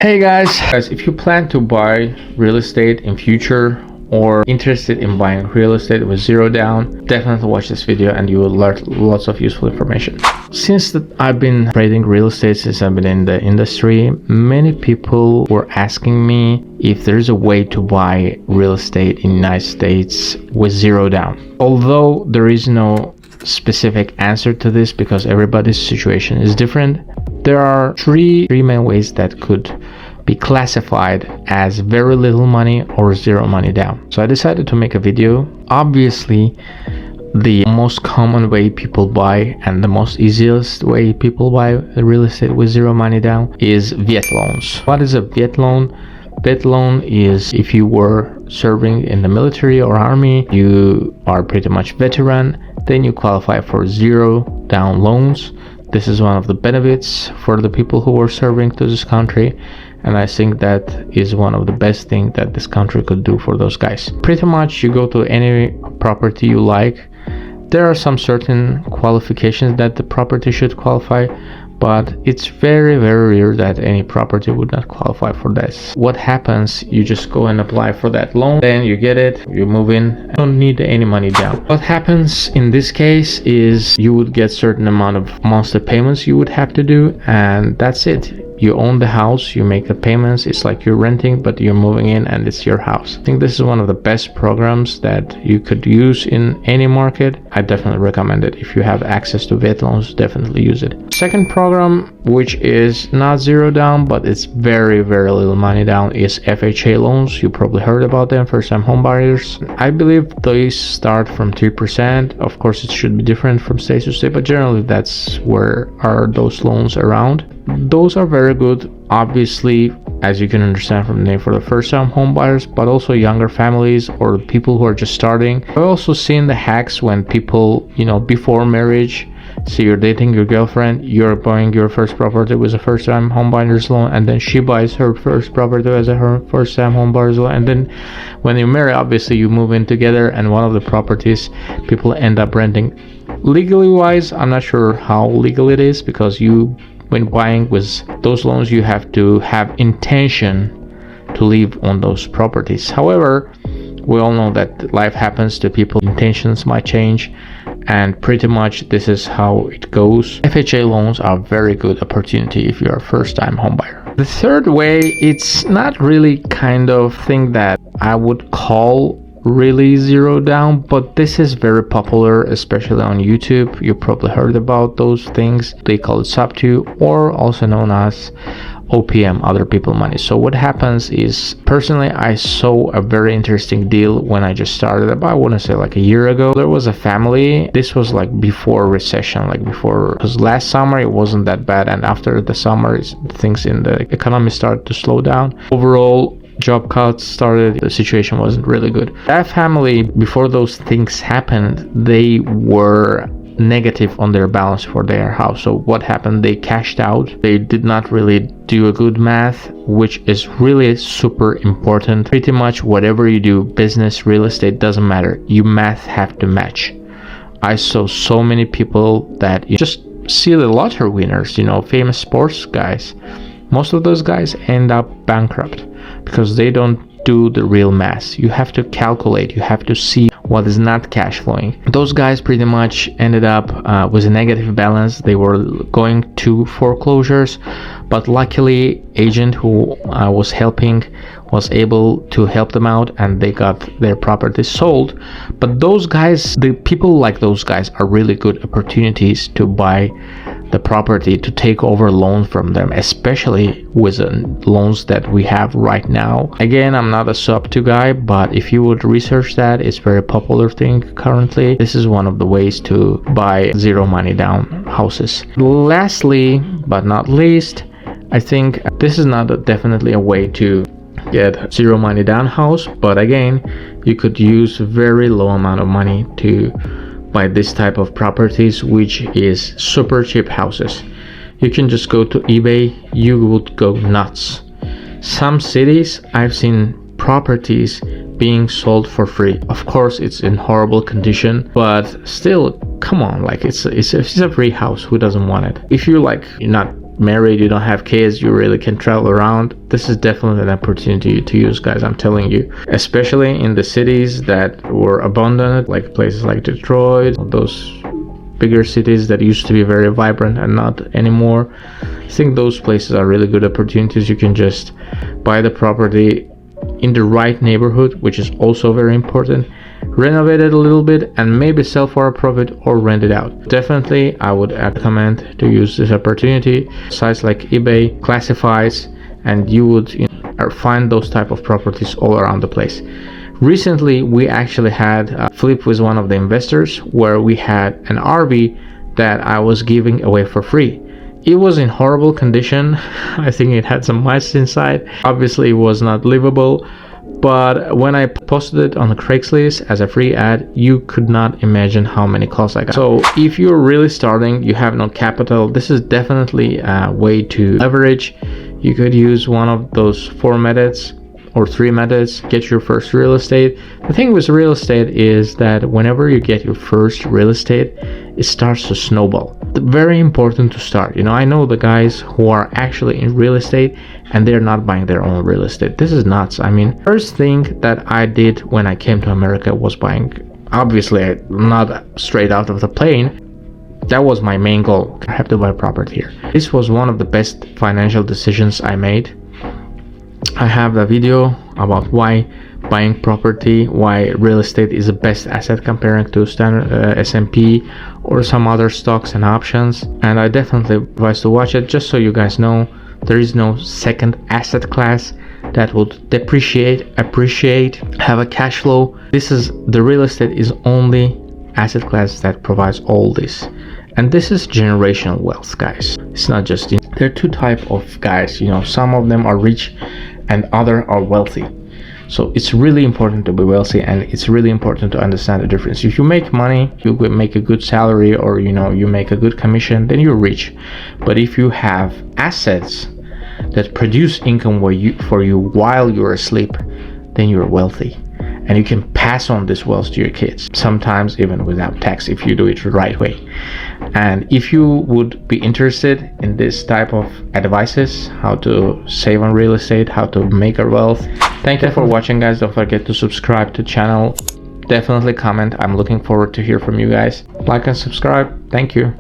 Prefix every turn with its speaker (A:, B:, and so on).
A: Hey guys, if you plan to buy real estate in future or interested in buying real estate with zero down, definitely watch this video and you will learn lots of useful information. Since I've been trading real estate, since I've been in the industry, many people were asking me if there's a way to buy real estate in the United States with zero down. Although there is no specific answer to this because everybody's situation is different, there are three main ways that could be classified as very little money or zero money down. So I decided to make a video. Obviously, the most common way people buy and the most easiest way people buy real estate with zero money down is VET loans. What is a VET loan? VET loan is if you were serving in the military or army, you are pretty much veteran, then you qualify for zero down loans. This is one of the benefits for the people who are serving to this country, and I think that is one of the best things that this country could do for those guys. Pretty much you go to any property you like. There are some certain qualifications that the property should qualify, but it's very rare that any property would not qualify for this. What happens, you just go and apply for that loan, then you get it, you move in, you don't need any money down. What happens in this case is you would get certain amount of monthly payments you would have to do, and that's it. You own the house, you make the payments, it's like you're renting, but you're moving in and it's your house. I think this is one of the best programs that you could use in any market. I definitely recommend it. If you have access to VET loans, definitely use it. Second program, which is not zero down, but it's very little money down, is FHA loans. You probably heard about them, first time home buyers. I believe these start from 3%. Of course, it should be different from state to state, but generally that's where are those loans around. Those are very good, obviously, as you can understand from the name, for the first time home buyers, but also younger families or people who are just starting. I've also seen the hacks when people, before marriage, so you're dating your girlfriend, you're buying your first property with a first time home buyer's loan, and then she buys her first property as her first time home buyer's loan, and then when you marry, obviously you move in together, and one of the properties people end up renting. Legally wise, I'm not sure how legal it is, because when buying with those loans, you have to have intention to live on those properties. However, we all know that life happens to people, intentions might change, and pretty much this is how it goes. FHA loans are a very good opportunity if you're a first-time homebuyer. The third way, it's not really kind of thing that I would call really zero down, but this is very popular, especially on YouTube. You probably heard about those things. They call it sub-2, or also known as OPM, other people money. So what happens is, personally, I saw a very interesting deal when I just started about, I want to say like a year ago. There was a family, this was like before recession, because last summer it wasn't that bad, and after the summer things in the economy started to slow down. Overall, job cuts started, the situation wasn't really good. That family, before those things happened, they were negative on their balance for their house. So what happened, they cashed out. They did not really do a good math, which is really super important. Pretty much whatever you do, business, real estate, doesn't matter, you math have to match. I saw so many people that you just see the lottery winners, famous sports guys. Most of those guys end up bankrupt because they don't do the real math. You have to calculate, you have to see what is not cash flowing. Those guys pretty much ended up with a negative balance. They were going to foreclosures, but luckily agent who I was helping was able to help them out, and they got their property sold. But those guys, the people like those guys, are really good opportunities to buy the property, to take over loans from them, especially with the loans that we have right now. Again, I'm not a sub-2 guy, but if you would research that, it's very popular thing currently. This is one of the ways to buy zero money down houses. Lastly, but not least, I think this is not definitely a way to get zero money down house, but again, you could use very low amount of money to buy this type of properties, which is super cheap houses. You can just go to eBay, you would go nuts. Some cities, I've seen properties being sold for free. Of course, it's in horrible condition, but still, come on, like it's a free house. Who doesn't want it? If you're not married, you don't have kids, you really can travel around, this is definitely an opportunity to use, guys. I'm telling you, especially in the cities that were abandoned, like places like Detroit, those bigger cities that used to be very vibrant and not anymore. I think those places are really good opportunities. You can just buy the property in the right neighborhood, which is also very important, renovate it a little bit, and maybe sell for a profit or rent it out. Definitely I would recommend to use this opportunity. Sites like eBay, classifieds, and you would find those type of properties all around the place. Recently we actually had a flip with one of the investors where we had an RV that I was giving away for free. It was in horrible condition. I think it had some mice inside. Obviously it was not livable, but when I posted it on the Craigslist as a free ad, you could not imagine how many calls I got. So if you're really starting, you have no capital, this is definitely a way to leverage. You could use one of those 4 methods or 3 methods, get your first real estate. The thing with real estate is that whenever you get your first real estate, it starts to snowball. Very important to start. I know the guys who are actually in real estate and they're not buying their own real estate. This is nuts. I mean, first thing that I did when I came to America was buying, obviously not straight out of the plane. That was my main goal. I have to buy property here. This was one of the best financial decisions I made. I have a video about why buying property, why real estate is the best asset comparing to standard S&P or some other stocks and options, and I definitely advise to watch it. Just so you guys know, there is no second asset class that would depreciate, appreciate, have a cash flow. The real estate is only asset class that provides all this, and this is generational wealth, guys. It's not just there are 2 types of guys. Some of them are rich and other are wealthy. So it's really important to be wealthy, and it's really important to understand the difference. If you make money, you make a good salary, or you make a good commission, then you're rich. But if you have assets that produce income for you while you're asleep, then you're wealthy, and you can pass on this wealth to your kids, sometimes even without tax if you do it the right way. And if you would be interested in this type of advices, how to save on real estate, how to make a wealth, thank you for watching, guys. Don't forget to subscribe to the channel. Definitely comment. I'm looking forward to hear from you guys. Like and subscribe. Thank you.